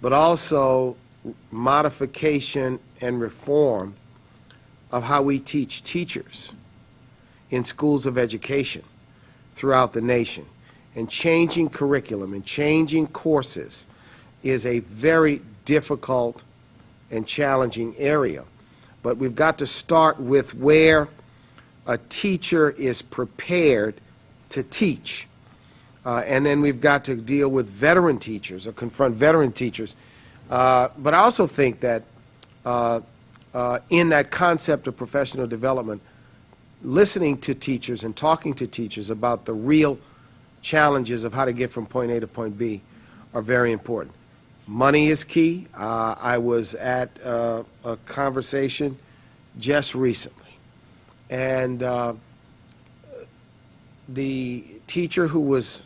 but also modification and reform of how we teach teachers in schools of education throughout the nation. And changing curriculum and changing courses is a very difficult and challenging area. But we've got to start with where a teacher is prepared to teach. And then we've got to deal with veteran teachers or confront veteran teachers. But I also think that in that concept of professional development, listening to teachers and talking to teachers about the real challenges of how to get from point A to point B are very important. Money is key. I was at a conversation just recently, and the teacher who was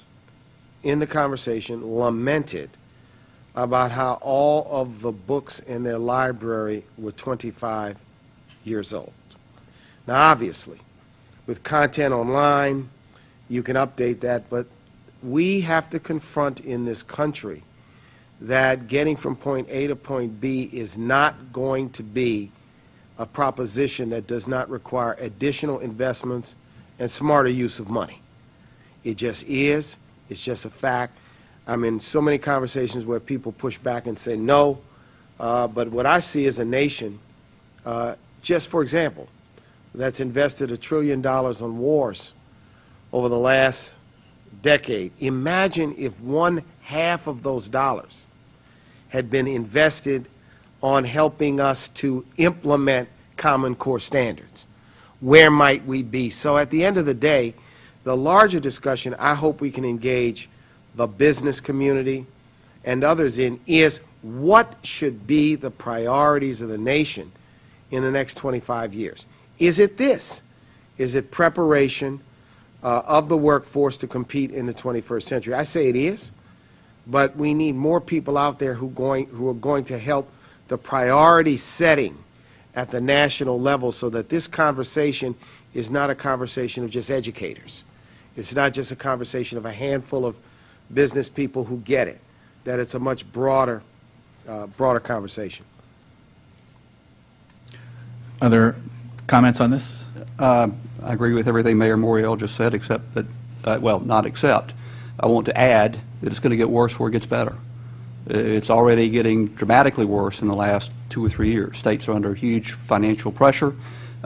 in the conversation lamented about how all of the books in their library were 25 years old. Now, obviously, with content online, you can update that, but we have to confront in this country that getting from point A to point B is not going to be a proposition that does not require additional investments and smarter use of money. It just is. It's just a fact. I'm in so many conversations where people push back and say no, but what I see is a nation, just for example, that's invested $1 trillion on wars over the last decade. Imagine if 1/2 of those dollars had been invested on helping us to implement Common Core standards. Where might we be? So at the end of the day, the larger discussion I hope we can engage the business community and others in is what should be the priorities of the nation in the next 25 years. Is it this? Is it preparation of the workforce to compete in the 21st century? I say it is, but we need more people out there who are going to help the priority setting at the national level so that this conversation is not a conversation of just educators. It's not just a conversation of a handful of business people who get it, that it's a much broader conversation. Other comments on this? I agree with everything Mayor Morial just said, except that, well, not except. I want to add that it's going to get worse before it gets better. It's already getting dramatically worse in the last 2 or 3 years. States are under huge financial pressure.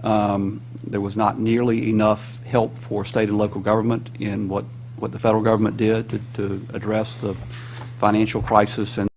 There was not nearly enough help for state and local government in what the federal government did to address the financial crisis and